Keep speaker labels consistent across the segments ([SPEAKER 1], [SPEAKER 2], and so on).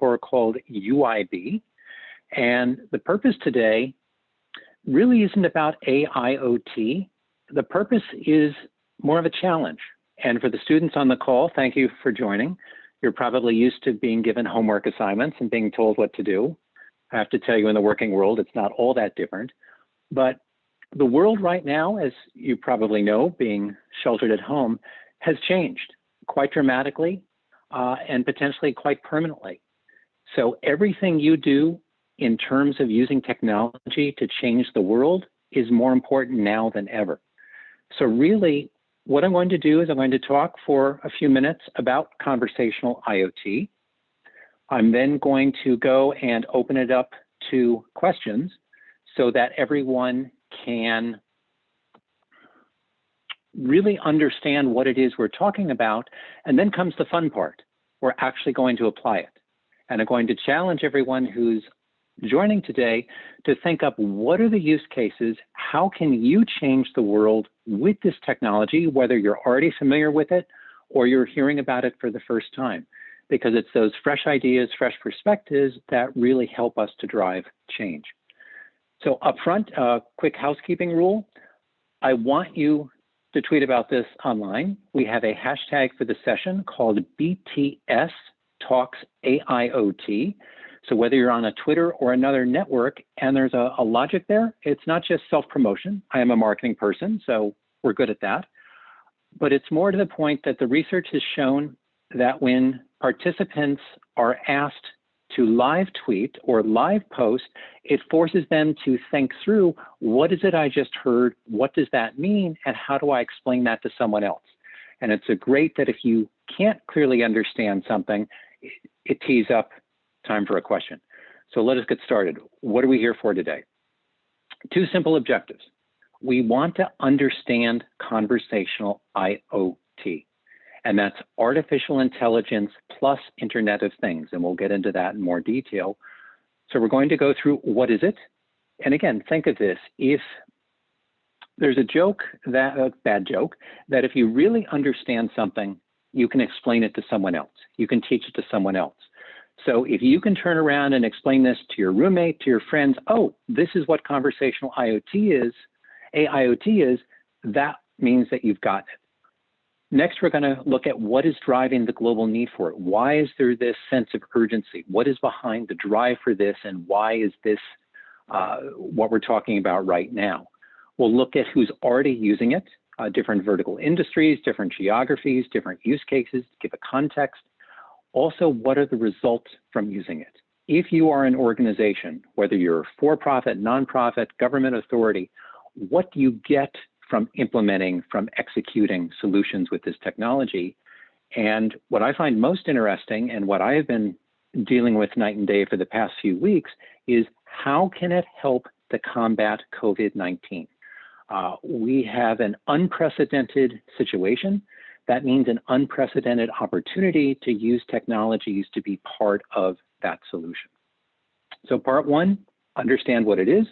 [SPEAKER 1] core called UIB. And the purpose today really isn't about AIoT. The purpose is more of a challenge. And for the students on the call, thank you for joining. You're probably used to being given homework assignments and being told what to do. I have to tell you, in the working world, it's not all that different. But the world right now, as you probably know, being sheltered at home, has changed quite dramatically and potentially quite permanently. So everything you do in terms of using technology to change the world is more important now than ever. So really, what I'm going to do is I'm going to talk for a few minutes about conversational IoT. I'm then going to go and open it up to questions so that everyone can really understand what it is we're talking about. And then comes the fun part. We're actually going to apply it. And I'm going to challenge everyone who's joining today to think up, what are the use cases? How can you change the world with this technology, whether you're already familiar with it or you're hearing about it for the first time? Because it's those fresh ideas, fresh perspectives that really help us to drive change. So up front, a quick housekeeping rule. I want you to tweet about this online. We have a hashtag for the session called BTS Talks AIoT. So whether you're on a Twitter or another network, and there's a logic there, it's not just self-promotion. I am a marketing person, so we're good at that. But it's more to the point that the research has shown that when participants are asked to live tweet or live post, it forces them to think through, what is it I just heard? What does that mean? And how do I explain that to someone else? And it's a great that if you can't clearly understand something, it tees up time for a question. So let us get started. What are we here for today? Two simple objectives. We want to understand conversational IoT, and that's artificial intelligence plus Internet of Things, and we'll get into that in more detail. So we're going to go through, what is it? And again, think of this. If there's a joke, a bad joke, that if you really understand something, you can explain it to someone else. You can teach it to someone else. So if you can turn around and explain this to your roommate, to your friends, oh, this is what conversational IoT is, AIoT is, that means that you've got it. Next, we're going to look at what is driving the global need for it. Why is there this sense of urgency? What is behind the drive for this, and why is this what we're talking about right now? We'll look at who's already using it, different vertical industries, different geographies, different use cases, to give a context. Also, what are the results from using it? If you are an organization, whether you're for-profit, nonprofit, government authority, what do you get from implementing, from executing solutions with this technology? And what I find most interesting, and what I have been dealing with night and day for the past few weeks, is how can it help to combat COVID-19? We have an unprecedented situation. That means an unprecedented opportunity to use technologies to be part of that solution. So part one, understand what it is.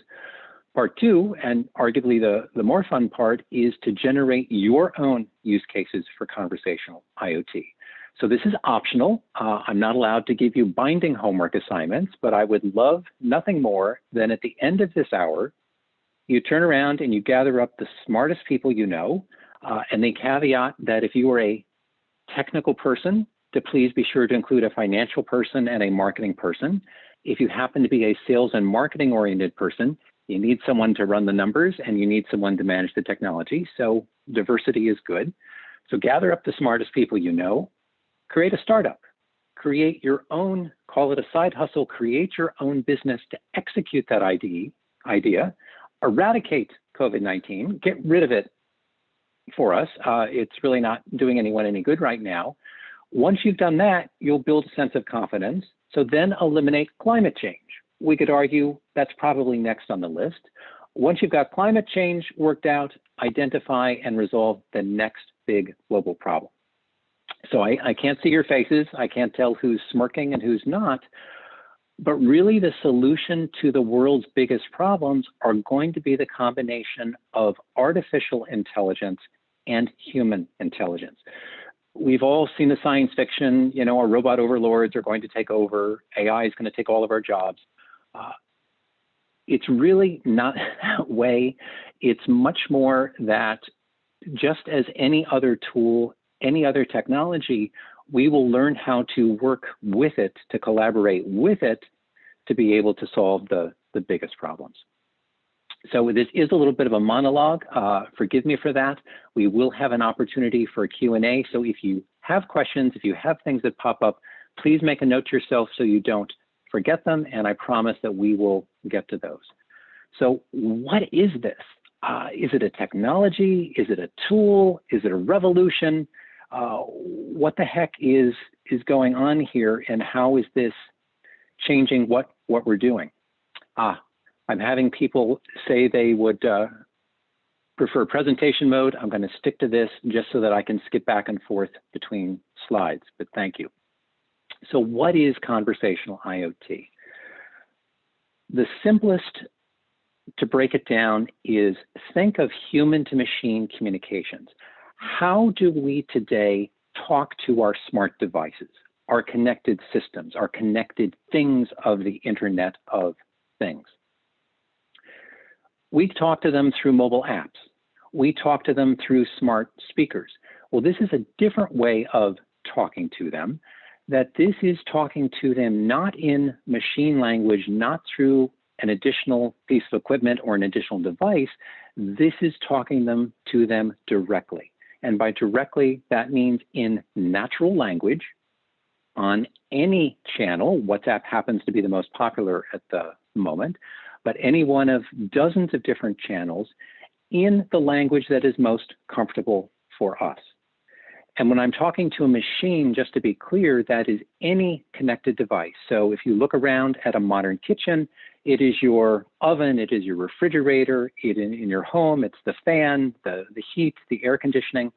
[SPEAKER 1] Part two, and arguably the more fun part, is to generate your own use cases for conversational IoT. So this is optional. I'm not allowed to give you binding homework assignments, but I would love nothing more than at the end of this hour, you turn around and you gather up the smartest people you know, and the caveat that if you are a technical person, to please be sure to include a financial person and a marketing person. If you happen to be a sales and marketing oriented person, you need someone to run the numbers and you need someone to manage the technology. So diversity is good. So gather up the smartest people you know, create a startup, create your own, call it a side hustle, create your own business to execute that idea, eradicate COVID-19, get rid of it for us. It's really not doing anyone any good right now. Once you've done that, you'll build a sense of confidence. So then eliminate climate change. We could argue that's probably next on the list. Once you've got climate change worked out, identify and resolve the next big global problem. So I can't see your faces. I can't tell who's smirking and who's not. But really the solution to the world's biggest problems are going to be the combination of artificial intelligence and human intelligence. We've all seen the science fiction, you know, our robot overlords are going to take over, AI is going to take all of our jobs. It's really not that way. It's much more that just as any other tool, any other technology, we will learn how to work with it, to collaborate with it, to be able to solve the biggest problems. So this is a little bit of a monologue. Forgive me for that. We will have an opportunity for a Q&A. So if you have questions, if you have things that pop up, please make a note to yourself so you don't forget them. And I promise that we will get to those. So what is this? Is it a technology? Is it a tool? Is it a revolution? What the heck is going on here, and how is this changing what we're doing? I'm having people say they would prefer presentation mode. I'm going to stick to this just so that I can skip back and forth between slides, but thank you. So what is conversational IoT? The simplest to break it down is think of human to machine communications. How do we today talk to our smart devices, our connected systems, our connected things of the Internet of Things? We talk to them through mobile apps. We talk to them through smart speakers. Well, this is a different way of talking to them, that this is talking to them not in machine language, not through an additional piece of equipment or an additional device. This is talking to them directly. And by directly, that means in natural language on any channel. WhatsApp happens to be the most popular at the moment, but any one of dozens of different channels in the language that is most comfortable for us. And when I'm talking to a machine, just to be clear, that is any connected device. So if you look around at a modern kitchen, it is your oven, it is your refrigerator, in your home, it's the fan, the heat, the air conditioning,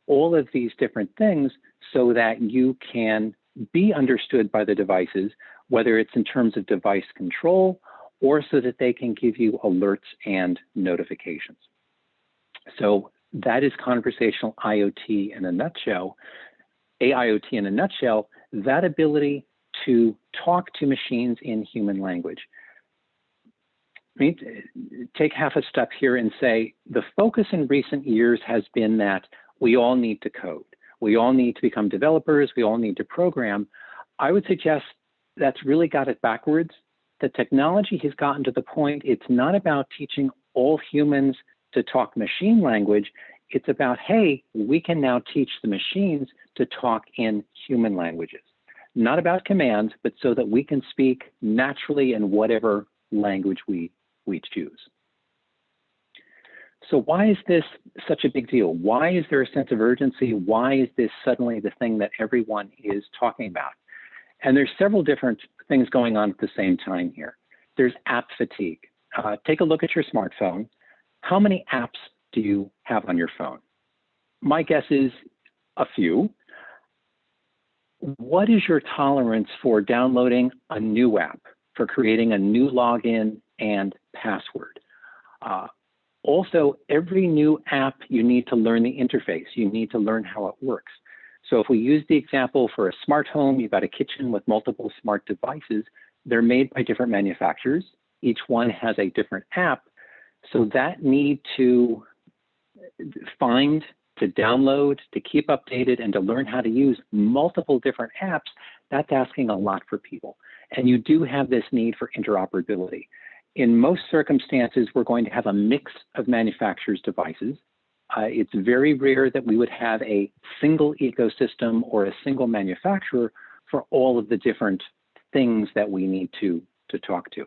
[SPEAKER 1] all of these different things so that you can be understood by the devices, whether it's in terms of device control or so that they can give you alerts and notifications. So that is conversational IoT in a nutshell, AIoT in a nutshell, that ability to talk to machines in human language. Take half a step here and say, the focus in recent years has been that we all need to code. We all need to become developers. We all need to program. I would suggest that's really got it backwards. The technology has gotten to the point, it's not about teaching all humans to talk machine language. It's about, hey, we can now teach the machines to talk in human languages. Not about commands, but so that we can speak naturally in whatever language we choose. So why is this such a big deal? Why is there a sense of urgency? Why is this suddenly the thing that everyone is talking about? And there's several different things going on at the same time here. There's app fatigue. Take a look at your smartphone. How many apps do you have on your phone? My guess is a few. What is your tolerance for downloading a new app, for creating a new login and password? Also, every new app, you need to learn the interface. You need to learn how it works. So if we use the example for a smart home, you've got a kitchen with multiple smart devices. They're made by different manufacturers. Each one has a different app. So that need to find, to download, to keep updated, and to learn how to use multiple different apps, that's asking a lot for people. And you do have this need for interoperability. In most circumstances, we're going to have a mix of manufacturers' devices. It's very rare that we would have a single ecosystem or a single manufacturer for all of the different things that we need to talk to.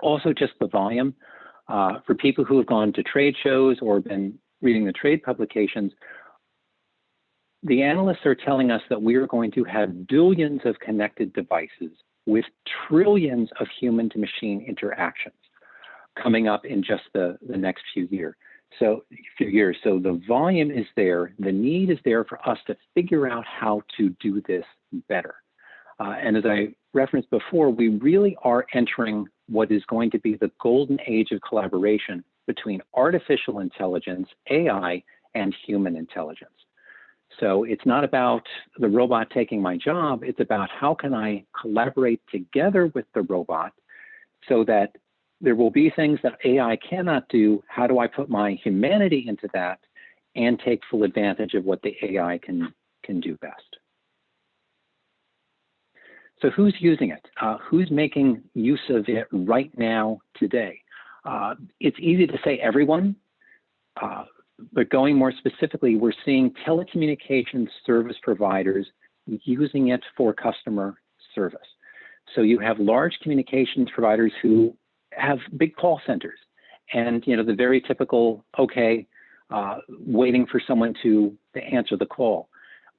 [SPEAKER 1] Also, just the volume. For people who have gone to trade shows or been reading the trade publications, the analysts are telling us that we are going to have billions of connected devices with trillions of human to machine interactions coming up in just the next few years. So the volume is there, the need is there for us to figure out how to do this better. And as I referenced before, we really are entering what is going to be the golden age of collaboration between artificial intelligence, AI, and human intelligence. So it's not about the robot taking my job, it's about how can I collaborate together with the robot so that there will be things that AI cannot do. How do I put my humanity into that and take full advantage of what the AI can do best? So who's using it? Who's making use of it right now today? It's easy to say everyone, but going more specifically, we're seeing telecommunications service providers using it for customer service. So you have large communications providers who have big call centers, and the very typical, okay, waiting for someone to answer the call.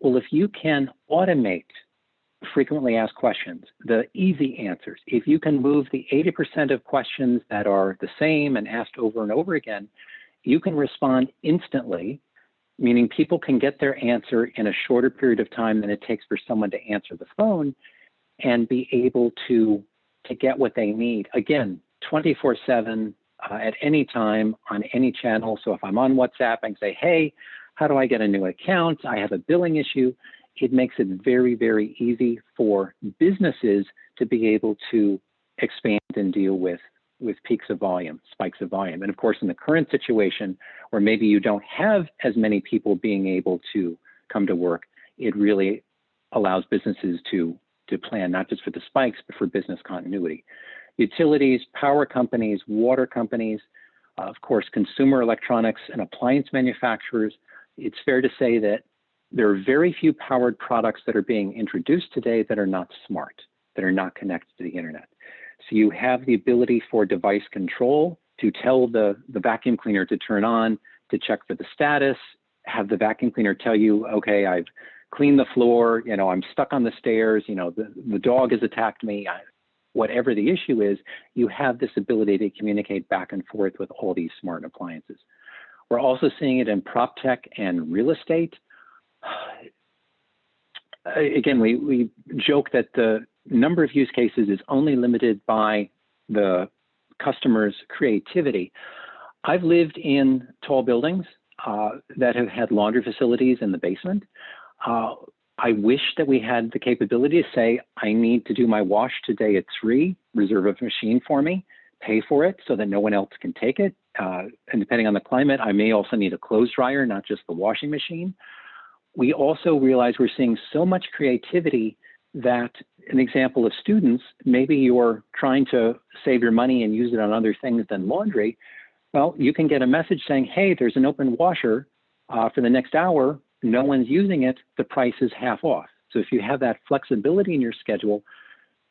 [SPEAKER 1] Well, if you can automate frequently asked questions, the easy answers, if you can move the 80% of questions that are the same and asked over and over again, you can respond instantly, meaning people can get their answer in a shorter period of time than it takes for someone to answer the phone and be able to get what they need. Again, 24/7 at any time on any channel. So if I'm on WhatsApp, I can say, hey, how do I get a new account? I have a billing issue. It makes it very, very easy for businesses to be able to expand and deal with peaks of volume, spikes of volume. And of course, in the current situation where maybe you don't have as many people being able to come to work, it really allows businesses to plan not just for the spikes, but for business continuity. Utilities, power companies, water companies, of course, consumer electronics and appliance manufacturers. It's fair to say that there are very few powered products that are being introduced today that are not smart, that are not connected to the internet. So you have the ability for device control to tell the vacuum cleaner to turn on, to check for the status, have the vacuum cleaner tell you, okay, I've cleaned the floor, I'm stuck on the stairs, the dog has attacked me. Whatever the issue is, you have this ability to communicate back and forth with all these smart appliances. We're also seeing it in prop tech and real estate. Again, we joke that the number of use cases is only limited by the customer's creativity. I've lived in tall buildings that have had laundry facilities in the basement. I wish that we had the capability to say, I need to do my wash today at 3, reserve a machine for me, pay for it so that no one else can take it. And depending on the climate, I may also need a clothes dryer, not just the washing machine. We also realize we're seeing so much creativity that an example of students, maybe you're trying to save your money and use it on other things than laundry. Well, you can get a message saying, hey, there's an open washer for the next hour. No one's using it. The price is half off. So if you have that flexibility in your schedule,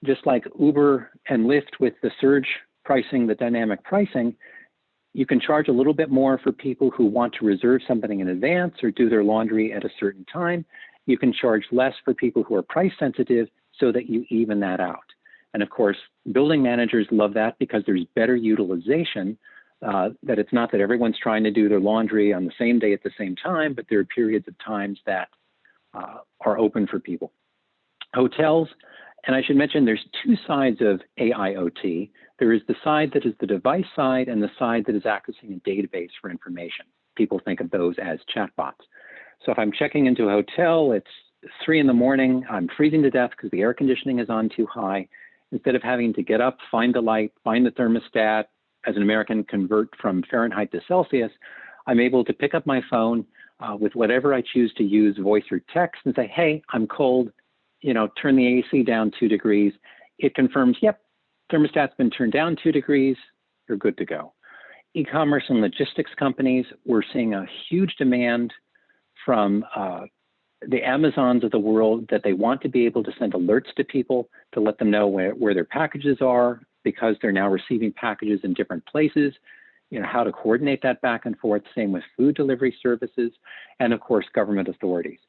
[SPEAKER 1] just like Uber and Lyft with the surge pricing, the dynamic pricing, you can charge a little bit more for people who want to reserve something in advance or do their laundry at a certain time. You can charge less for people who are price sensitive so that you even that out. And of course, building managers love that because there's better utilization, that it's not that everyone's trying to do their laundry on the same day at the same time, but there are periods of times that are open for people. Hotels, and I should mention there's 2 sides of AIoT. There is the side that is the device side and the side that is accessing a database for information. People think of those as chatbots. So if I'm checking into a hotel, it's 3 in the morning, I'm freezing to death because the air conditioning is on too high. Instead of having to get up, find the light, find the thermostat, as an American, convert from Fahrenheit to Celsius, I'm able to pick up my phone with whatever I choose to use, voice or text, and say, hey, I'm cold, turn the AC down 2 degrees. It confirms, yep, thermostat's been turned down 2 degrees, you're good to go. E-commerce and logistics companies, we're seeing a huge demand from the Amazons of the world that they want to be able to send alerts to people to let them know where their packages are, because they're now receiving packages in different places, how to coordinate that back and forth, same with food delivery services, and of course, government authorities.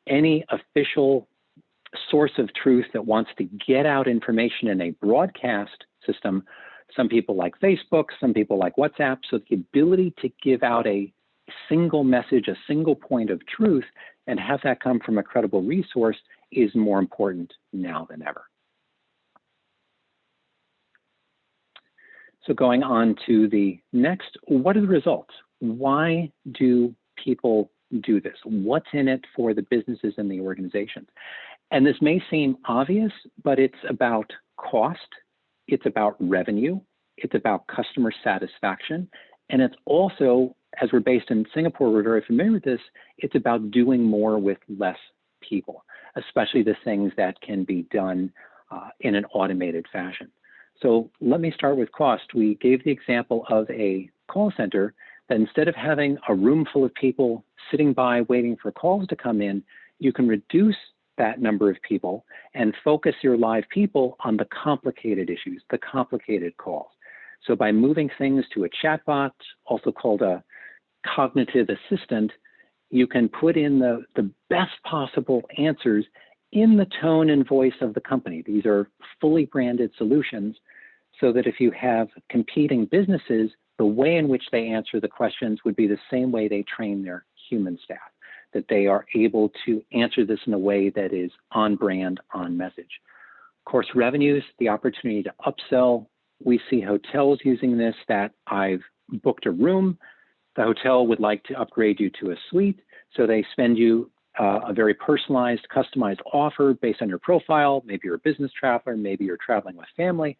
[SPEAKER 1] Any official source of truth that wants to get out information in a broadcast system, some people like Facebook, some people like WhatsApp, so the ability to give out a single message, a single point of truth, and have that come from a credible resource is more important now than ever. So going on to the next, what are the results? Why do people do this? What's in it for the businesses and the organizations? And this may seem obvious, but it's about cost, it's about revenue, it's about customer satisfaction, and it's also, as we're based in Singapore, we're very familiar with this, it's about doing more with less people, especially the things that can be done in an automated fashion. So let me start with cost. We gave the example of a call center that instead of having a room full of people sitting by waiting for calls to come in, you can reduce that number of people and focus your live people on the complicated issues, the complicated calls. So by moving things to a chatbot, also called a cognitive assistant, you can put in the best possible answers in the tone and voice of the company. These are fully branded solutions so that if you have competing businesses, the way in which they answer the questions would be the same way they train their human staff, that they are able to answer this in a way that is on brand, on message. Of course, revenues, the opportunity to upsell. We see hotels using this, that I've booked a room, the hotel would like to upgrade you to a suite, so they send you a very personalized, customized offer based on your profile. Maybe you're a business traveler, maybe you're traveling with family,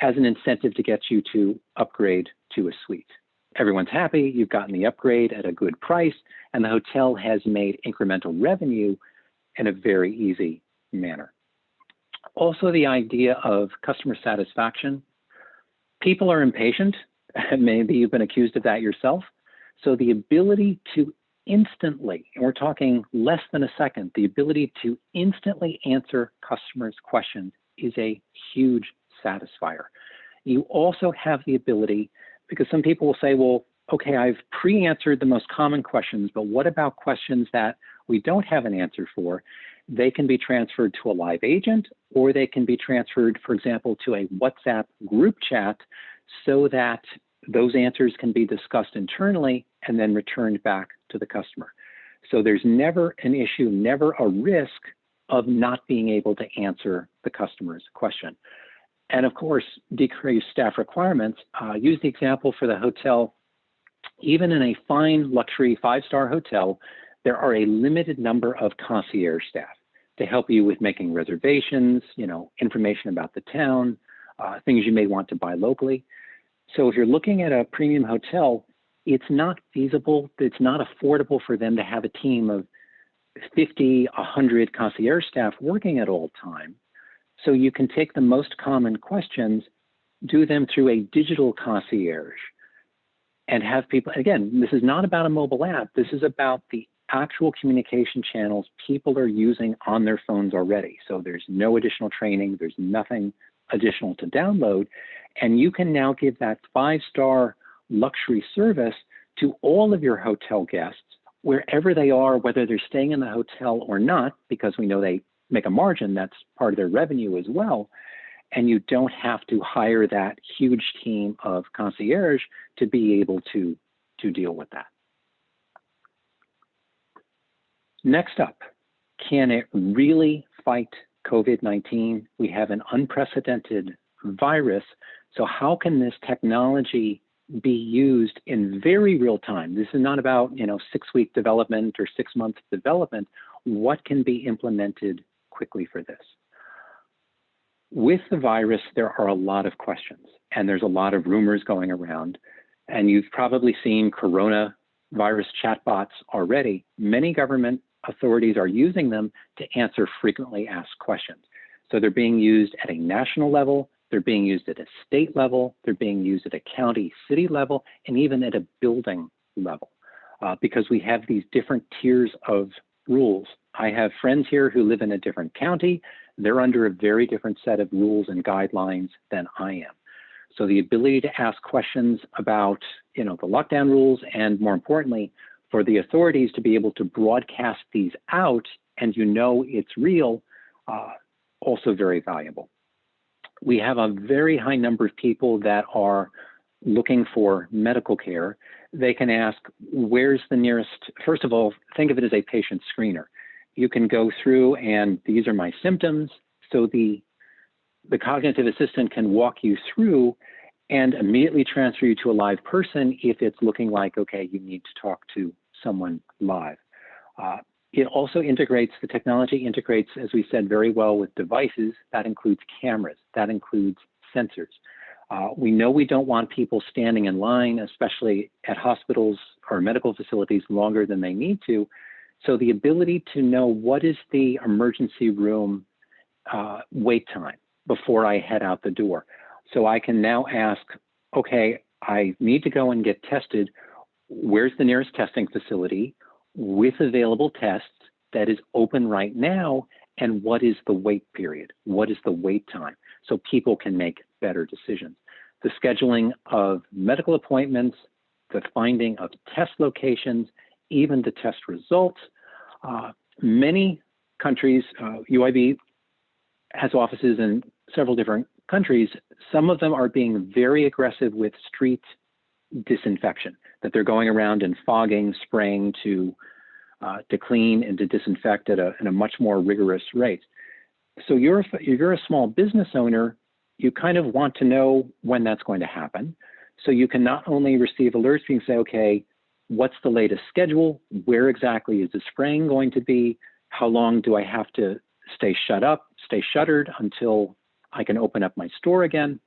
[SPEAKER 1] as an incentive to get you to upgrade to a suite. Everyone's happy, you've gotten the upgrade at a good price, and the hotel has made incremental revenue in a very easy manner. Also, the idea of customer satisfaction. People are impatient, maybe you've been accused of that yourself. So the ability to instantly, and we're talking less than a second, the ability to instantly answer customers' questions is a huge satisfier. You also have the ability, because some people will say, well, okay, I've pre-answered the most common questions, but what about questions that we don't have an answer for? They can be transferred to a live agent, or they can be transferred, for example, to a WhatsApp group chat so that those answers can be discussed internally and then returned back to the customer. So there's never an issue, never a risk of not being able to answer the customer's question. And of course, decrease staff requirements. Use the example for the hotel. Even in a fine luxury 5-star hotel, there are a limited number of concierge staff to help you with making reservations, information about the town, things you may want to buy locally. So if you're looking at a premium hotel, it's not feasible, it's not affordable for them to have a team of 50, 100 concierge staff working at all time. So you can take the most common questions, do them through a digital concierge, and have people, again, this is not about a mobile app, this is about the actual communication channels people are using on their phones already. So there's no additional training, there's nothing additional to download, and you can now give that 5-star luxury service to all of your hotel guests, wherever they are, whether they're staying in the hotel or not, because we know they make a margin, that's part of their revenue as well. And you don't have to hire that huge team of concierge to be able to deal with that. Next up, can it really fight COVID-19? We have an unprecedented virus. So how can this technology be used in very real time? This is not about 6-week development or 6-month development. What can be implemented quickly for this? With the virus, there are a lot of questions, and there's a lot of rumors going around. And you've probably seen coronavirus chatbots already. Many government authorities are using them to answer frequently asked questions. So they're being used at a national level, they're being used at a state level, they're being used at a county, city level, and even at a building level, because we have these different tiers of rules. I have friends here who live in a different county. They're under a very different set of rules and guidelines than I am. So the ability to ask questions about, the lockdown rules, and more importantly, for the authorities to be able to broadcast these out and it's real, also very valuable. We have a very high number of people that are looking for medical care. They can ask, where's the nearest, first of all, think of it as a patient screener. You can go through and these are my symptoms. So the cognitive assistant can walk you through and immediately transfer you to a live person if it's looking like, okay, you need to talk to someone live. It also integrates, the technology integrates, as we said, very well with devices. That includes cameras, that includes sensors. We know we don't want people standing in line, especially at hospitals or medical facilities, longer than they need to. So the ability to know what is the emergency room wait time before I head out the door. So I can now ask, okay, I need to go and get tested. Where's the nearest testing facility with available tests that is open right now? And what is the wait period? What is the wait time? So people can make better decisions. The scheduling of medical appointments, the finding of test locations, even the test results. Many countries, UIB has offices in several different countries. Some of them are being very aggressive with street disinfection, that they're going around and fogging, spraying to clean and to disinfect at a much more rigorous rate. So if you're a small business owner, you kind of want to know when that's going to happen. So you can not only receive alerts, you can say, okay, what's the latest schedule? Where exactly is the spraying going to be? How long do I have to stay shuttered until I can open up my store again?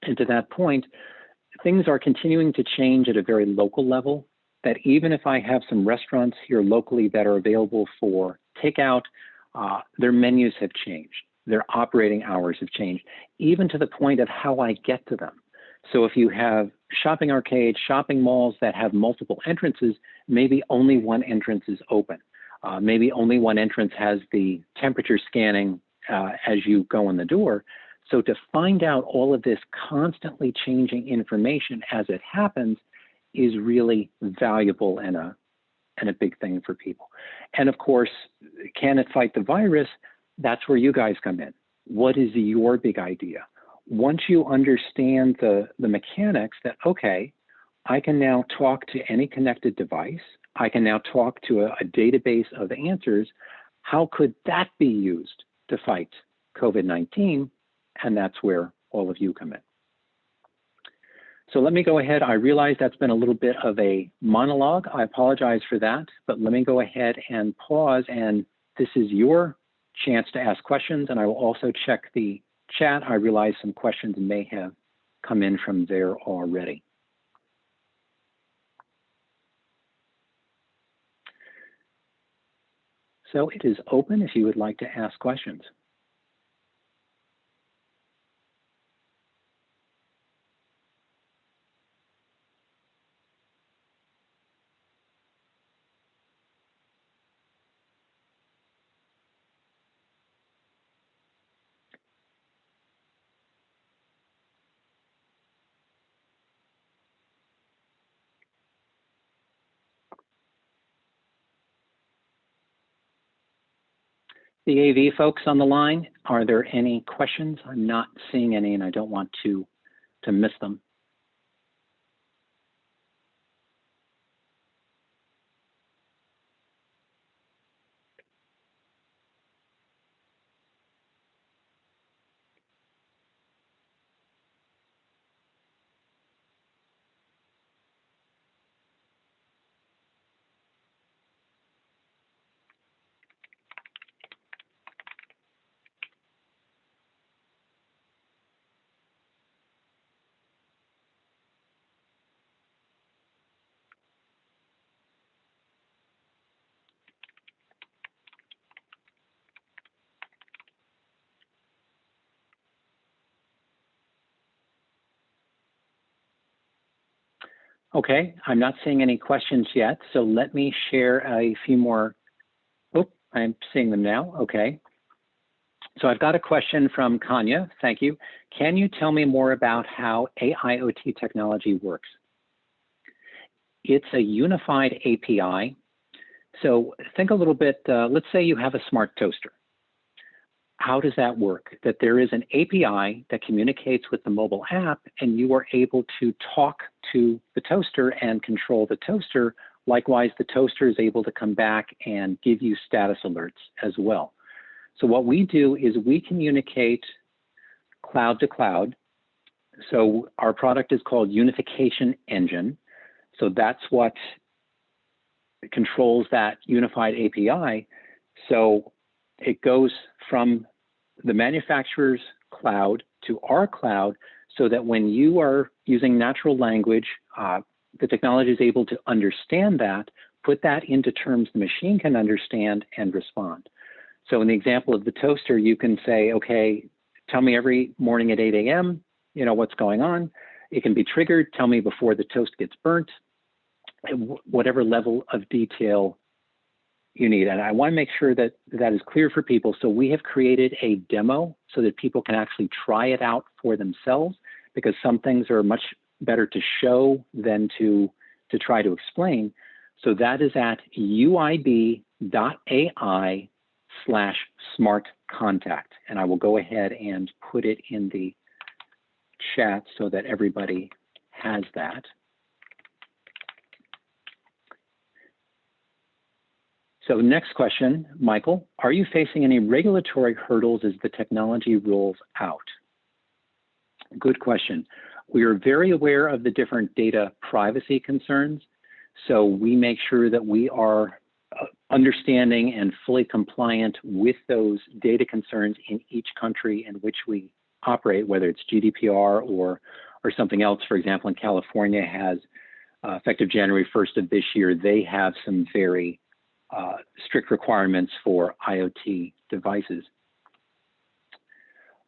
[SPEAKER 1] And to that point, things are continuing to change at a very local level, that even if I have some restaurants here locally that are available for takeout, their menus have changed. Their operating hours have changed, even to the point of how I get to them. So if you have shopping arcades, shopping malls that have multiple entrances, maybe only one entrance is open. Maybe only one entrance has the temperature scanning as you go in the door. So to find out all of this constantly changing information as it happens is really valuable and a big thing for people. And of course, can it fight the virus? That's where you guys come in. What is your big idea? Once you understand the mechanics that, okay, I can now talk to any connected device, I can now talk to a database of answers, how could that be used to fight COVID-19? And that's where all of you come in. So let me go ahead. I realize that's been a little bit of a monologue. I apologize for that, but let me go ahead and pause, and this is your chance to ask questions, and I will also check the chat. I realize some questions may have come in from there already. So it is open if you would like to ask questions. The AV folks on the line, are there any questions? I'm not seeing any, and I don't want to miss them. Okay, I'm not seeing any questions yet, so let me share a few more. Oh, I'm seeing them now, okay. So I've got a question from Kanya, thank you. Can you tell me more about how AIoT technology works? It's a unified API. So think a little bit, let's say you have a smart toaster. How does that work? That there is an API that communicates with the mobile app, and you are able to talk to the toaster and control the toaster. Likewise, the toaster is able to come back and give you status alerts as well. So what we do is we communicate cloud to cloud. So our product is called Unification Engine. So that's what controls that unified API. So it goes from the manufacturer's cloud to our cloud, so that when you are using natural language, the technology is able to understand that, put that into terms the machine can understand and respond. So in the example of the toaster, you can say, okay, tell me every morning at 8 a.m., what's going on. It can be triggered, tell me before the toast gets burnt, whatever level of detail you need. And I want to make sure that that is clear for people. So we have created a demo so that people can actually try it out for themselves, because some things are much better to show than to try to explain. So that is at uib.ai/smartcontact. And I will go ahead and put it in the chat so that everybody has that. So next question, Michael, are you facing any regulatory hurdles as the technology rolls out? Good question. We are very aware of the different data privacy concerns. So we make sure that we are understanding and fully compliant with those data concerns in each country in which we operate, whether it's GDPR or something else. For example, in California has, effective January 1st of this year, they have some very strict requirements for IoT devices.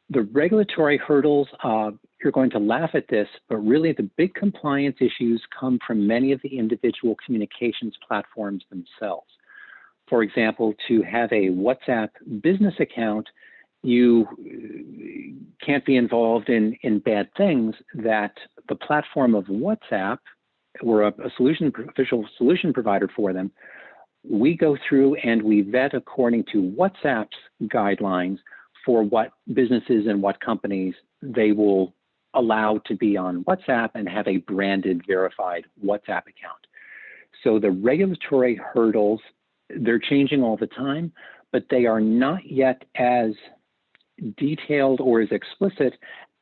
[SPEAKER 1] The regulatory hurdles, you're going to laugh at this, but really the big compliance issues come from many of the individual communications platforms themselves. For example, to have a WhatsApp business account, you can't be involved in bad things that the platform of WhatsApp, we're a official solution provider for them. We go through and we vet according to WhatsApp's guidelines for what businesses and what companies they will allow to be on WhatsApp and have a branded, verified WhatsApp account. So the regulatory hurdles, they're changing all the time, but they are not yet as detailed or as explicit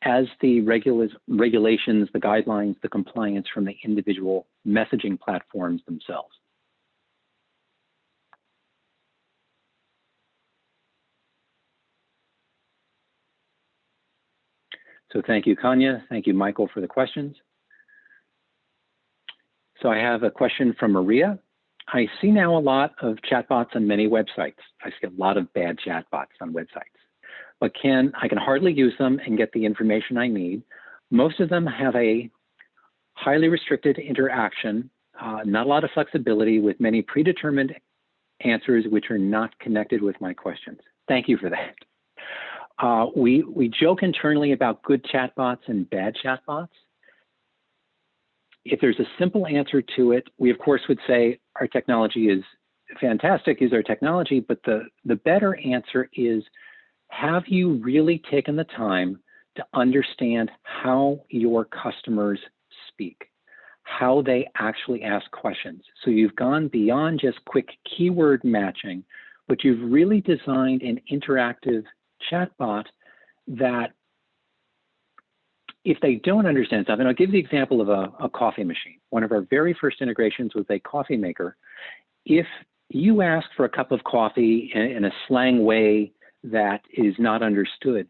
[SPEAKER 1] as the regulations, the guidelines, the compliance from the individual messaging platforms themselves. So thank you, Kanya. Thank you, Michael, for the questions. So I have a question from Maria. I see now a lot of chatbots on many websites. I see a lot of bad chatbots on websites, but I can hardly use them and get the information I need. Most of them have a highly restricted interaction, not a lot of flexibility, with many predetermined answers which are not connected with my questions. Thank you for that. We joke internally about good chatbots and bad chatbots. If there's a simple answer to it, we of course would say our technology is fantastic, use our technology, but the better answer is, have you really taken the time to understand how your customers speak, how they actually ask questions? So you've gone beyond just quick keyword matching, but you've really designed an interactive chatbot that, if they don't understand something, I'll give the example of a coffee machine. One of our very first integrations was a coffee maker. If you ask for a cup of coffee in a slang way that is not understood,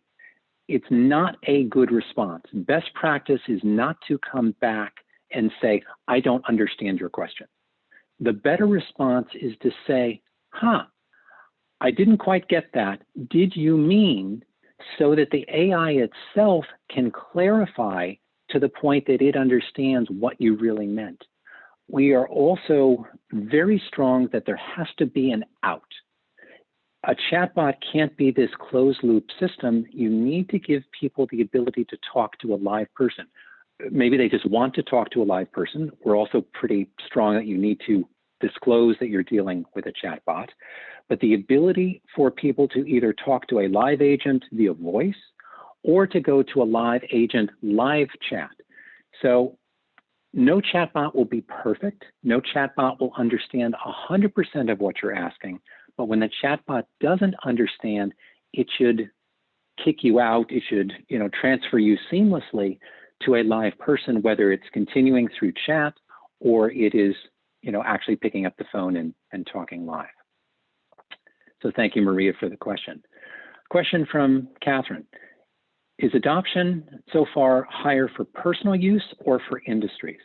[SPEAKER 1] it's not a good response. Best practice is not to come back and say, I don't understand your question. The better response is to say, I didn't quite get that. Did you mean? So that the AI itself can clarify to the point that it understands what you really meant. We are also very strong that there has to be an out. A chatbot can't be this closed loop system. You need to give people the ability to talk to a live person. Maybe they just want to talk to a live person. We're also pretty strong that you need to disclose that you're dealing with a chatbot. But the ability for people to either talk to a live agent via voice or to go to a live agent live chat. So no chatbot will be perfect. No chatbot will understand 100% of what you're asking. But when the chatbot doesn't understand, it should kick you out. It should, transfer you seamlessly to a live person, whether it's continuing through chat or it is, actually picking up the phone and talking live. So thank you, Maria, for the question. Question from Katherine. Is adoption so far higher for personal use or for industries?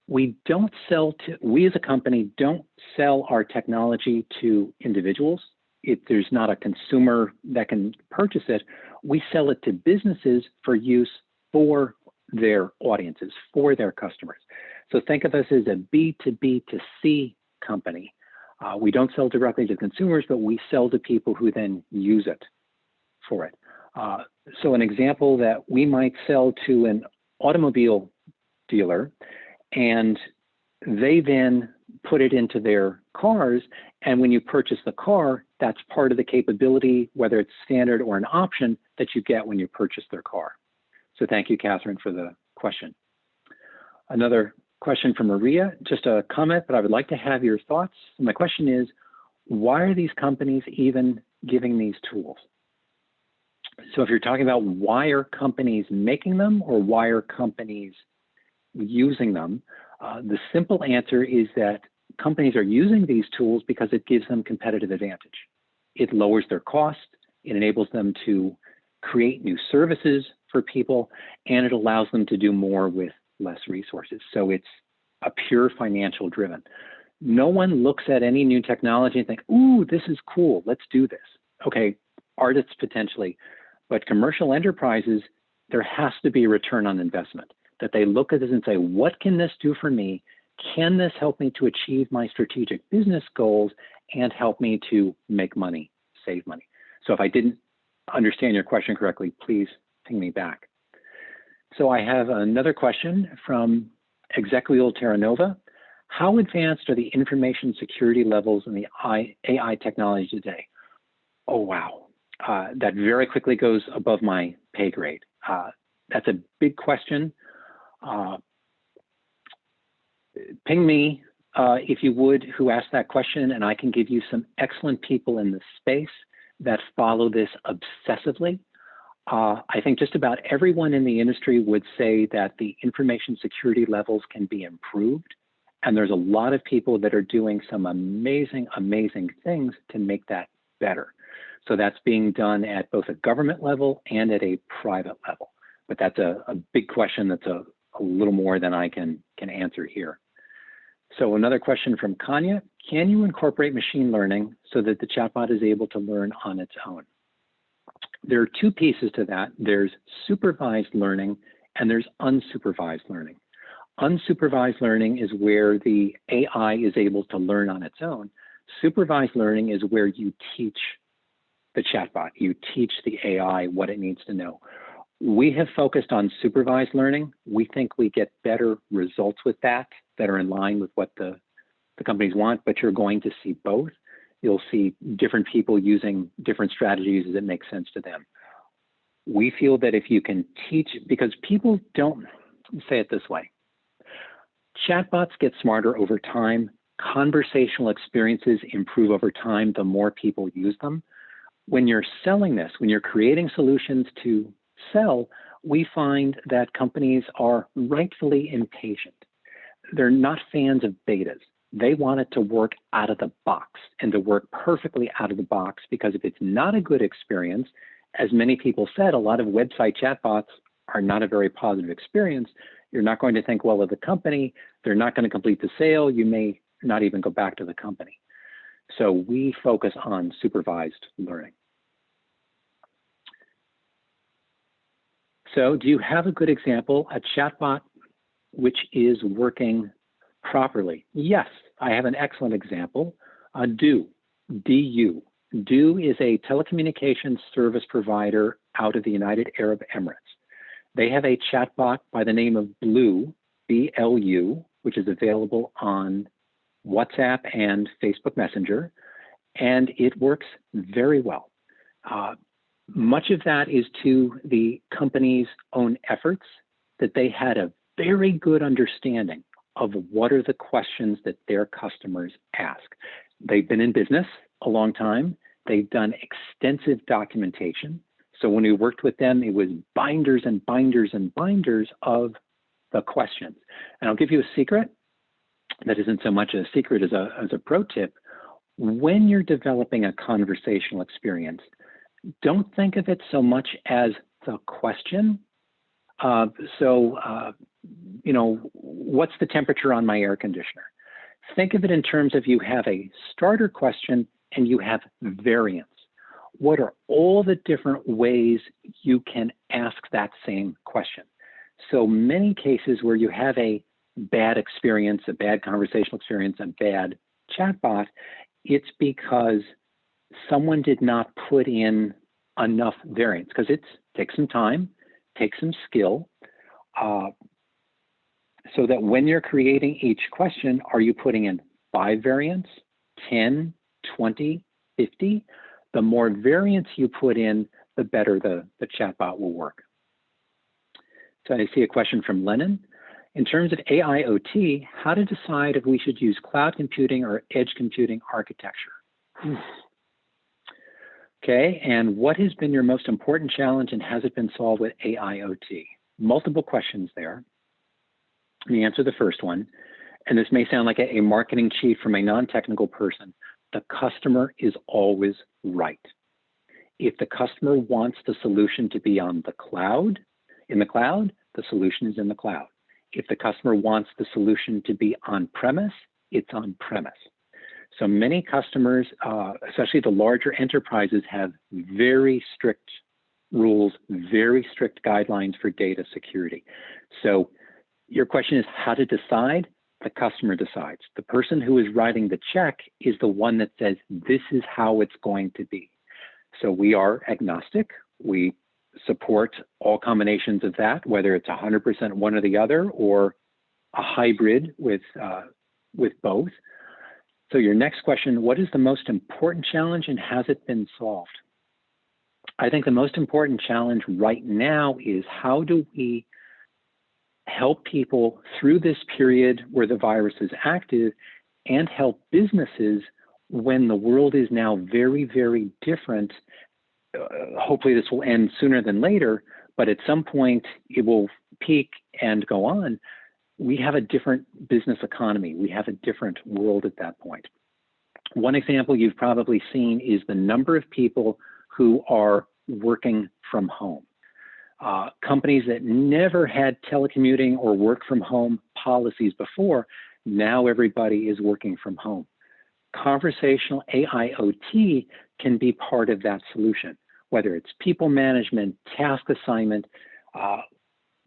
[SPEAKER 1] We as a company don't sell our technology to individuals. If there's not a consumer that can purchase it, we sell it to businesses for use for their audiences, for their customers. So think of us as a B2B2C company. We don't sell directly to consumers, but we sell to people who then use it for it. So an example that we might sell to an automobile dealer, and they then put it into their cars, and when you purchase the car, that's part of the capability, whether it's standard or an option, that you get when you purchase their car. So thank you, Katherine, for the question. Another question from Maria, just a comment, but I would like to have your thoughts. My question is, why are these companies even giving these tools? So if you're talking about why are companies making them or why are companies using them, the simple answer is that companies are using these tools because it gives them competitive advantage. It lowers their cost, it enables them to create new services for people, and it allows them to do more with less resources. So it's a pure financial driven. No one looks at any new technology and think, ooh, this is cool, let's do this. Okay, artists potentially, but commercial enterprises, there has to be a return on investment, that they look at this and say, what can this do for me? Can this help me to achieve my strategic business goals and help me to make money, save money? So if I didn't understand your question correctly, please ping me back. So I have another question from Exequiel Terranova. How advanced are the information security levels in the AI technology today? Oh, wow. That very quickly goes above my pay grade. That's a big question. Ping me, if you would, who asked that question, and I can give you some excellent people in the space that follow this obsessively. I think just about everyone in the industry would say that the information security levels can be improved. And there's a lot of people that are doing some amazing, amazing things to make that better. So that's being done at both a government level and at a private level. But that's a big question that's a little more than I can answer here. So another question from Kanya, can you incorporate machine learning so that the chatbot is able to learn on its own? There are two pieces to that. There's supervised learning and there's unsupervised learning. Unsupervised learning is where the AI is able to learn on its own. Supervised learning is where you teach the chatbot, you teach the AI what it needs to know. We have focused on supervised learning. We think we get better results with that are in line with what the companies want, but you're going to see both. You'll see different people using different strategies as it makes sense to them. We feel that if you can teach, because people don't, say it this way, chatbots get smarter over time. Conversational experiences improve over time the more people use them. When you're selling this, when you're creating solutions to sell, we find that companies are rightfully impatient. They're not fans of betas. They want it to work out of the box and to work perfectly out of the box, because if it's not a good experience, as many people said, a lot of website chatbots are not a very positive experience. You're not going to think well of the company. They're not going to complete the sale. You may not even go back to the company. So we focus on supervised learning. So do you have a good example, a chatbot which is working properly? Yes, I have an excellent example. Do, DU. Do is a telecommunications service provider out of the United Arab Emirates. They have a chatbot by the name of Blue, B-L-U, which is available on WhatsApp and Facebook Messenger, and it works very well. Much of that is to the company's own efforts, that they had a very good understanding of what are the questions that their customers ask. They've been in business a long time. They've done extensive documentation. So when we worked with them, it was binders and binders and binders of the questions. And I'll give you a secret. that isn't so much a secret as a pro tip. When you're developing a conversational experience, don't think of it so much as the question. You know, what's the temperature on my air conditioner? Think of it in terms of you have a starter question and you have variants. What are all the different ways you can ask that same question? So many cases where you have a bad experience, a bad conversational experience, a bad chatbot, it's because someone did not put in enough variants, because it takes some time, takes some skill, so that when you're creating each question, are you putting in 5 variants, 10, 20, 50? The more variants you put in, the better the chatbot will work. So I see a question from Lannon. In terms of AIoT, how to decide if we should use cloud computing or edge computing architecture? Okay, and what has been your most important challenge and has it been solved with AIoT? Multiple questions there. Let me answer the first one. And this may sound like a marketing cheat from a non-technical person. The customer is always right. If the customer wants the solution to be on the cloud, in the cloud, the solution is in the cloud. If the customer wants the solution to be on-premise, it's on-premise. So many customers, especially the larger enterprises, have very strict rules, very strict guidelines for data security. So your question is how to decide? The customer decides. The person who is writing the check is the one that says, this is how it's going to be. So we are agnostic. We support all combinations of that, whether it's 100% one or the other, or a hybrid with both. So your next question, what is the most important challenge and has it been solved? I think the most important challenge right now is how do we help people through this period where the virus is active and help businesses when the world is now very, very different. Hopefully this will end sooner than later, but at some point it will peak and go on. We have a different business economy. We have a different world at that point. One example you've probably seen is the number of people who are working from home. Companies that never had telecommuting or work from home policies before, now everybody is working from home. Conversational AIoT can be part of that solution, whether it's people management, task assignment.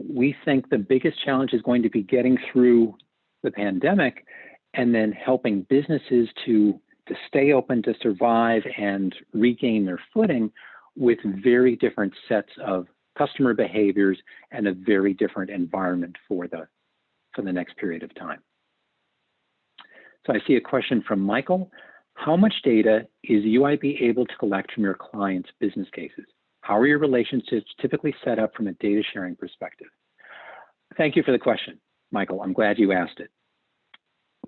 [SPEAKER 1] We think the biggest challenge is going to be getting through the pandemic and then helping businesses to stay open, to survive and regain their footing with very different sets of customer behaviors and a very different environment for the next period of time. So I see a question from Michael. How much data is UIB able to collect from your clients' business cases? How are your relationships typically set up from a data sharing perspective? Thank you for the question, Michael. I'm glad you asked it.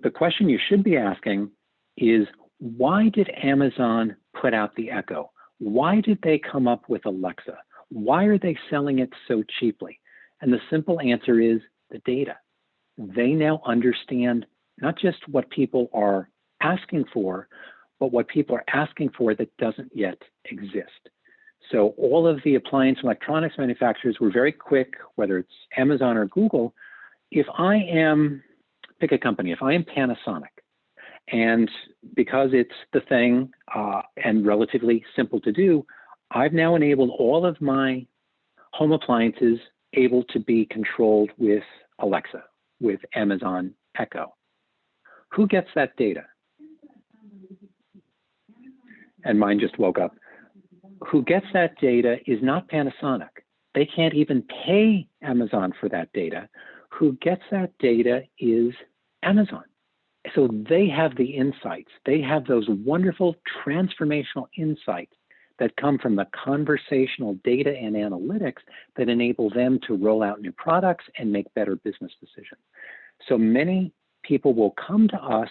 [SPEAKER 1] The question you should be asking is, why did Amazon put out the Echo? Why did they come up with Alexa? Why are they selling it so cheaply? And the simple answer is the data. They now understand not just what people are asking for, but what people are asking for that doesn't yet exist. So all of the appliance electronics manufacturers were very quick, whether it's Amazon or Google. If I am, pick a company, if I am Panasonic, and because it's the thing and relatively simple to do, I've now enabled all of my home appliances able to be controlled with Alexa, with Amazon Echo. Who gets that data? And mine just woke up. Who gets that data is not Panasonic. They can't even pay Amazon for that data. Who gets that data is Amazon. So they have the insights. They have those wonderful transformational insights that come from the conversational data and analytics that enable them to roll out new products and make better business decisions. So many people will come to us,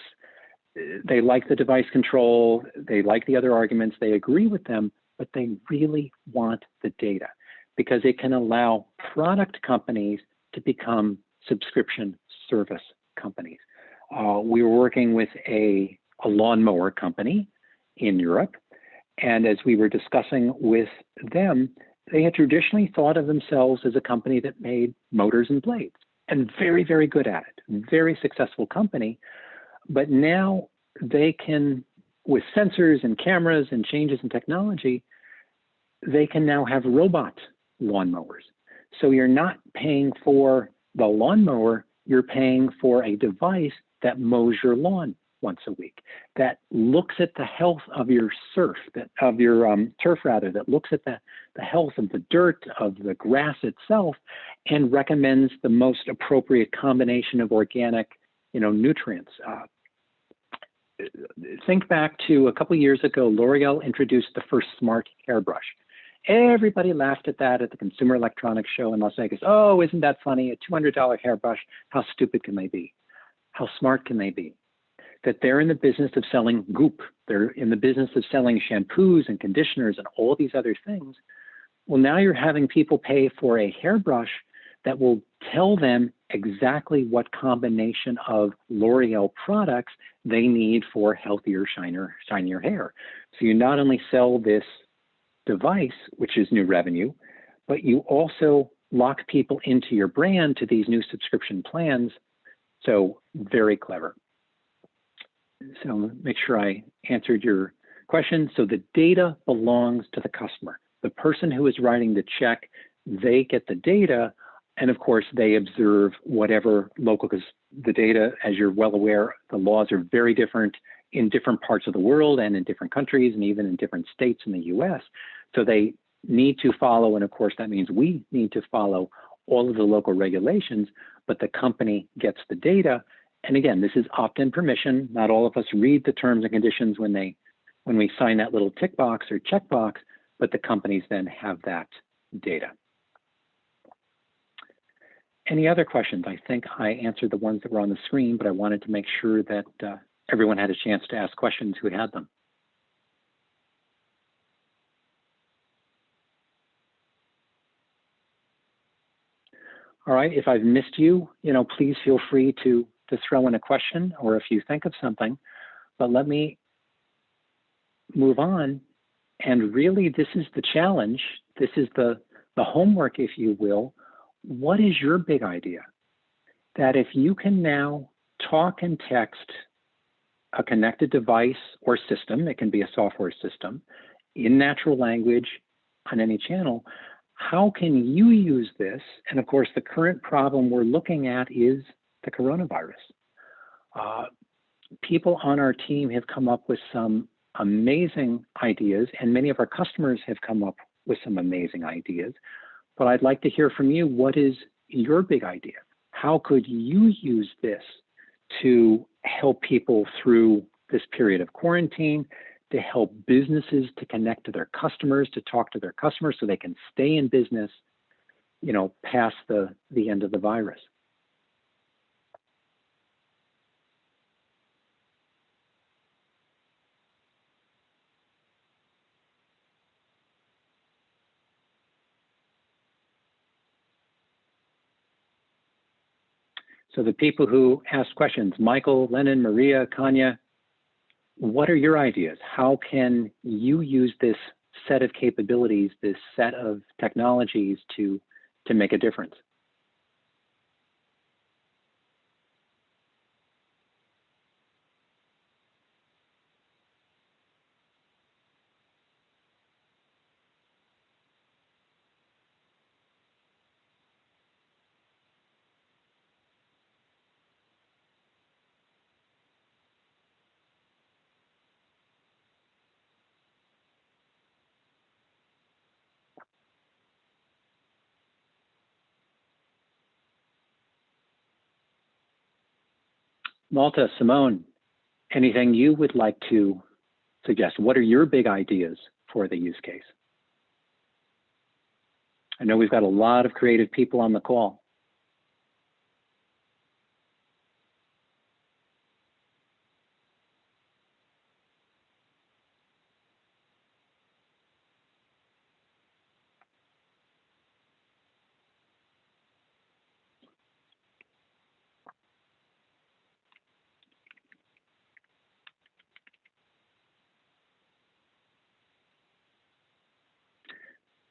[SPEAKER 1] they like the device control, they like the other arguments, they agree with them, but they really want the data because it can allow product companies to become subscription service companies. We were working with a lawnmower company in Europe, and as we were discussing with them, they had traditionally thought of themselves as a company that made motors and blades, and very, very good at it, very successful company. But now they can, with sensors and cameras and changes in technology, they can now have robot lawnmowers. So you're not paying for the lawnmower, you're paying for a device that mows your lawn once a week, that looks at the health of your turf, that looks at the health of the dirt, of the grass itself, and recommends the most appropriate combination of organic, nutrients. Think back to a couple of years ago, L'Oreal introduced the first smart hairbrush. Everybody laughed at that at the Consumer Electronics Show in Las Vegas. Oh, isn't that funny? A $200 hairbrush. How stupid can they be? How smart can they be? That they're in the business of selling goop. They're in the business of selling shampoos and conditioners and all these other things. Well, now you're having people pay for a hairbrush that will tell them exactly what combination of L'Oreal products they need for healthier, shinier hair. So you not only sell this device, which is new revenue, but you also lock people into your brand to these new subscription plans. So very clever. So make sure I answered your question. So the data belongs to the customer. The person who is writing the check, they get the data, and of course they observe whatever local, because the data, as you're well aware, the laws are very different in different parts of the world and in different countries and even in different states in the US. So they need to follow, and of course that means we need to follow all of the local regulations, but the company gets the data. And again, this is opt-in permission. Not all of us read the terms and conditions when we sign that little tick box or check box, but the companies then have that data. Any other questions? I think I answered the ones that were on the screen, but I wanted to make sure that everyone had a chance to ask questions who had them. All right, if I've missed you, please feel free to throw in a question or if you think of something, but let me move on. And really, this is the challenge. This is the homework, if you will. What is your big idea? That if you can now talk and text a connected device or system, it can be a software system, in natural language on any channel, how can you use this? And of course, the current problem we're looking at is the coronavirus. People on our team have come up with some amazing ideas, and many of our customers have come up with some amazing ideas. But I'd like to hear from you. What is your big idea? How could you use this to help people through this period of quarantine, to help businesses to connect to their customers, to talk to their customers so they can stay in business, past the end of the virus? So the people who asked questions, Michael, Lannon, Maria, Kanya, what are your ideas? How can you use this set of capabilities, this set of technologies to make a difference? Malta, Simone, anything you would like to suggest? What are your big ideas for the use case? I know we've got a lot of creative people on the call.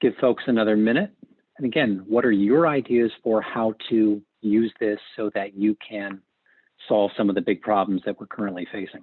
[SPEAKER 1] give folks another minute. And again, what are your ideas for how to use this so that you can solve some of the big problems that we're currently facing?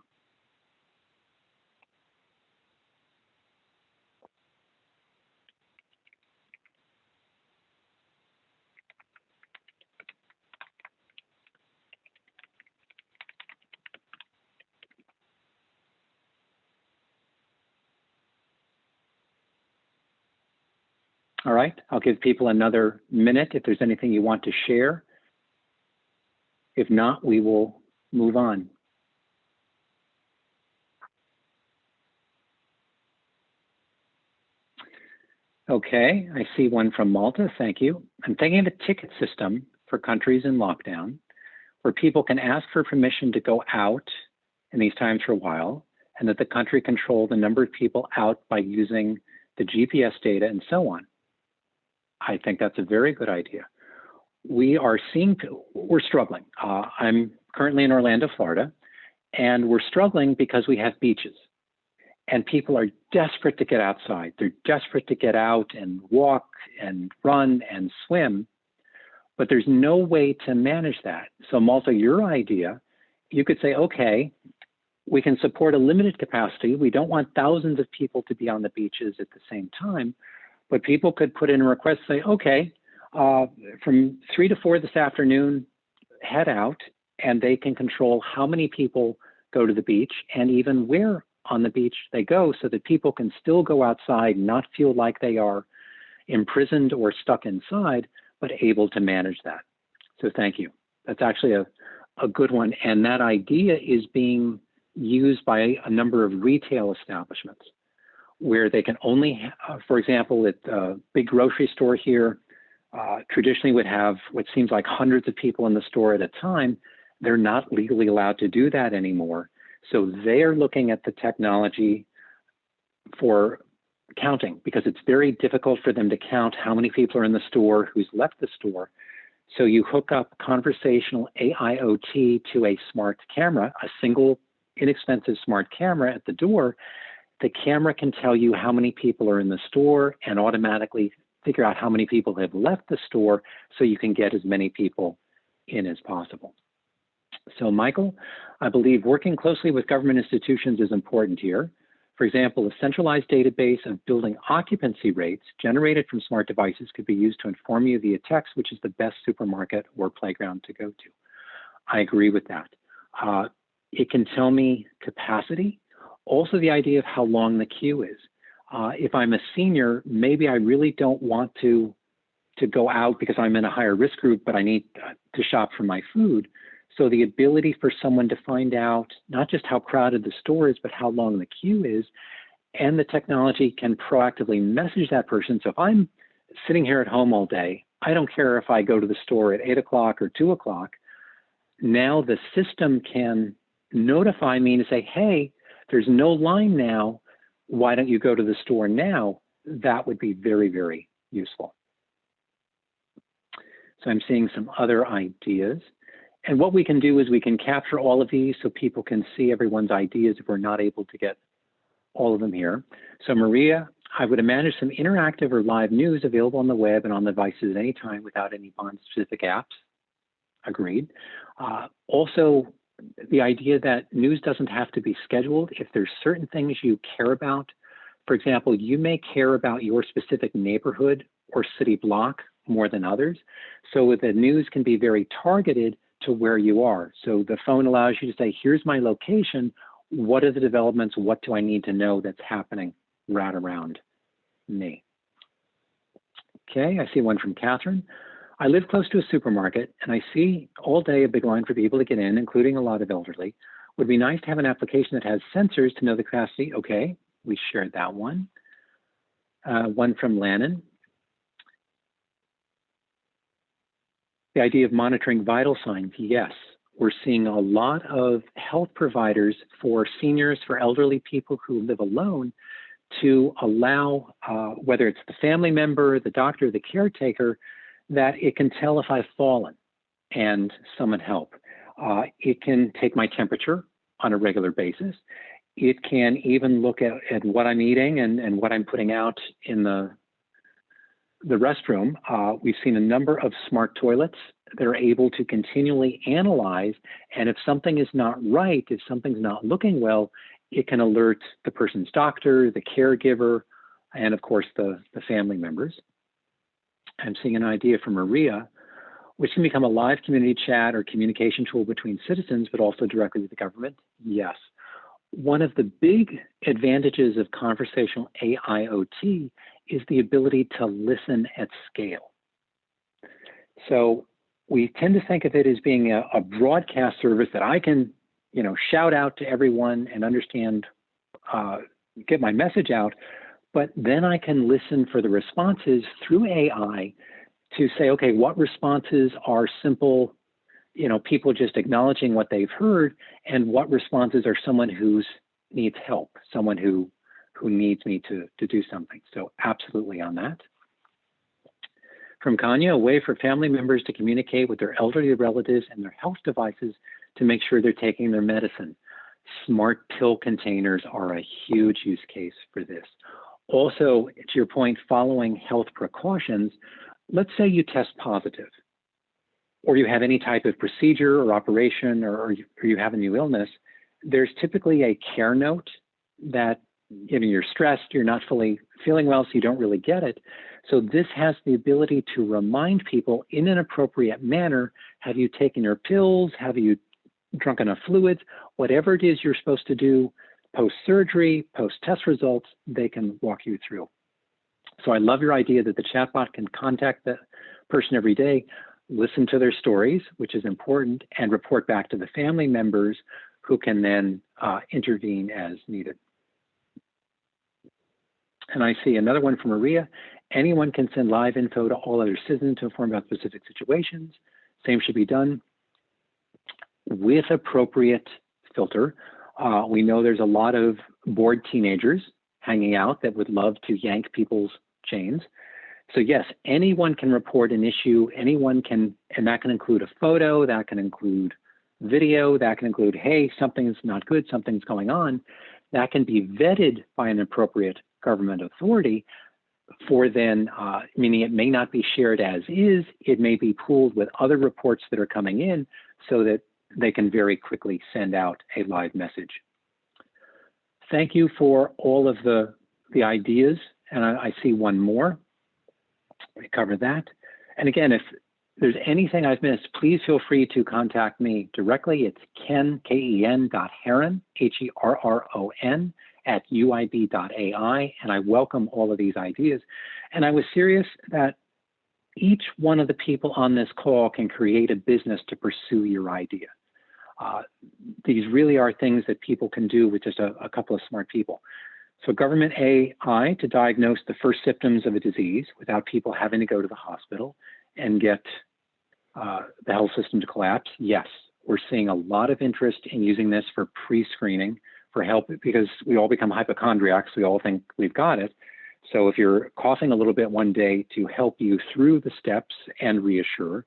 [SPEAKER 1] All right, I'll give people another minute if there's anything you want to share. If not, we will move on. Okay, I see one from Malta, thank you. I'm thinking of a ticket system for countries in lockdown where people can ask for permission to go out in these times for a while, and that the country control the number of people out by using the GPS data and so on. I think that's a very good idea. We're struggling. I'm currently in Orlando, Florida, and we're struggling because we have beaches. And people are desperate to get outside. They're desperate to get out and walk and run and swim, but there's no way to manage that. So Malta, your idea, you could say, okay, we can support a limited capacity. We don't want thousands of people to be on the beaches at the same time, but people could put in a request, say, okay, from 3 to 4 this afternoon, head out, and they can control how many people go to the beach and even where on the beach they go, so that people can still go outside, not feel like they are imprisoned or stuck inside, but able to manage that. So thank you. That's actually a good one. And that idea is being used by a number of retail establishments where they can only, for example, at a big grocery store here, traditionally would have what seems like hundreds of people in the store at a time. They're not legally allowed to do that anymore. So they're looking at the technology for counting, because it's very difficult for them to count how many people are in the store, who's left the store. So you hook up conversational AIoT to a smart camera, a single inexpensive smart camera at the door. The camera can tell you how many people are in the store and automatically figure out how many people have left the store, so you can get as many people in as possible. So Michael, I believe working closely with government institutions is important here. For example, a centralized database of building occupancy rates generated from smart devices could be used to inform you via text, which is the best supermarket or playground to go to. I agree with that. It can tell me capacity, also the idea of how long the queue is. If I'm a senior, maybe I really don't want to go out because I'm in a higher risk group, but I need to shop for my food. So the ability for someone to find out not just how crowded the store is, but how long the queue is, and the technology can proactively message that person. So if I'm sitting here at home all day, I don't care if I go to the store at 8 o'clock or 2 o'clock. Now the system can notify me to say, hey, there's no line now. Why don't you go to the store now? That would be very, very useful. So I'm seeing some other ideas. And what we can do is we can capture all of these so people can see everyone's ideas if we're not able to get all of them here. So Maria, I would imagine some interactive or live news available on the web and on the devices at any time without any bond-specific apps. Agreed. Also, the idea that news doesn't have to be scheduled. If there's certain things you care about, for example, you may care about your specific neighborhood or city block more than others. So the news can be very targeted to where you are. So the phone allows you to say, here's my location. What are the developments? What do I need to know that's happening right around me? Okay, I see one from Katherine. I live close to a supermarket and I see all day a big line for people to get in, including a lot of elderly. Would be nice to have an application that has sensors to know the capacity. Okay, we shared that one. One from Lannon. The idea of monitoring vital signs, yes. We're seeing a lot of health providers for seniors, for elderly people who live alone, to allow, whether it's the family member, the doctor, the caretaker, that it can tell if I've fallen and summon help. It can take my temperature on a regular basis. It can even look at what I'm eating and what I'm putting out in the the restroom, we've seen a number of smart toilets that are able to continually analyze, and if something is not right, if something's not looking well, it can alert the person's doctor, the caregiver, and of course the family members. I'm seeing an idea from Maria, which can become a live community chat or communication tool between citizens, but also directly with the government. Yes. One of the big advantages of conversational AIoT is the ability to listen at scale. So we tend to think of it as being a broadcast service that I can, shout out to everyone and understand, get my message out, but then I can listen for the responses through AI to say, okay, what responses are simple, people just acknowledging what they've heard, and what responses are someone who needs help, someone who needs me to do something. So absolutely on that. From Kanya, a way for family members to communicate with their elderly relatives and their health devices to make sure they're taking their medicine. Smart pill containers are a huge use case for this. Also, to your point, following health precautions, let's say you test positive, or you have any type of procedure or operation, or you have a new illness, there's typically a care note that you're stressed, you're not fully feeling well, so you don't really get it. So this has the ability to remind people in an appropriate manner, have you taken your pills? Have you drunk enough fluids? Whatever it is you're supposed to do post-surgery, post-test results, they can walk you through. So I love your idea that the chatbot can contact the person every day, listen to their stories, which is important, and report back to the family members who can then intervene as needed. And I see another one from Maria. Anyone can send live info to all other citizens to inform about specific situations. Same should be done with appropriate filter. We know there's a lot of bored teenagers hanging out that would love to yank people's chains. So yes, anyone can report an issue, anyone can, and that can include a photo, that can include video, that can include, hey, something's not good, something's going on. That can be vetted by an appropriate government authority for then, meaning it may not be shared as is, it may be pooled with other reports that are coming in so that they can very quickly send out a live message. Thank you for all of the ideas, and I see one more. We covered that. And again, if there's anything I've missed, please feel free to contact me directly. It's Ken, Ken.Herron, Herron, at uib.ai, and I welcome all of these ideas. And I was serious that each one of the people on this call can create a business to pursue your idea. These really are things that people can do with just a couple of smart people. So government AI to diagnose the first symptoms of a disease without people having to go to the hospital and get the health system to collapse. Yes, we're seeing a lot of interest in using this for pre-screening for help because we all become hypochondriacs. We all think we've got it. So if you're coughing a little bit one day to help you through the steps and reassure.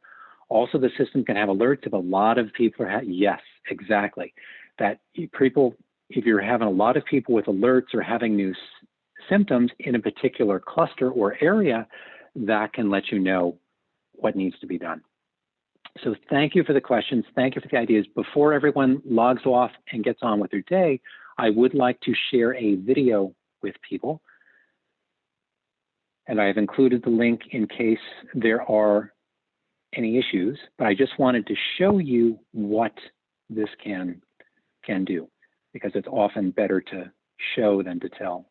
[SPEAKER 1] Also, the system can have alerts if a lot of people are, yes, exactly. That people, if you're having a lot of people with alerts or having new symptoms in a particular cluster or area, that can let you know what needs to be done. So thank you for the questions. Thank you for the ideas. Before everyone logs off and gets on with their day, I would like to share a video with people. And I have included the link in case there are any issues, but I just wanted to show you what this can do, because it's often better to show than to tell.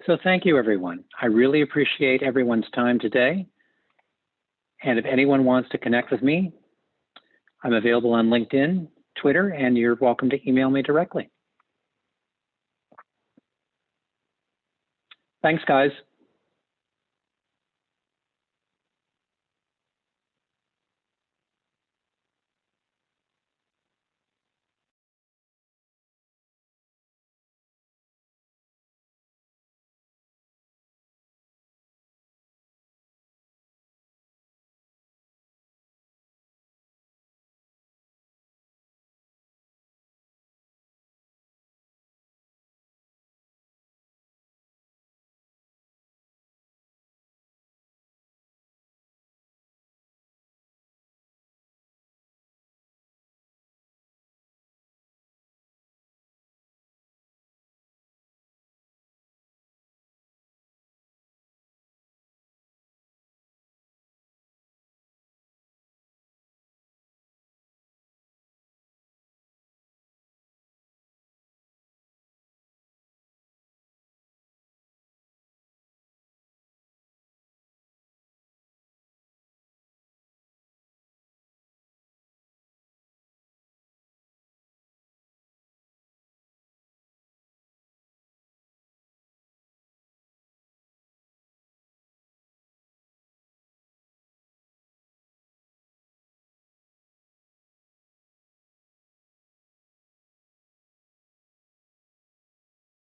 [SPEAKER 1] So thank you, everyone. I really appreciate everyone's time today. And if anyone wants to connect with me, I'm available on LinkedIn, Twitter, and you're welcome to email me directly. Thanks, guys.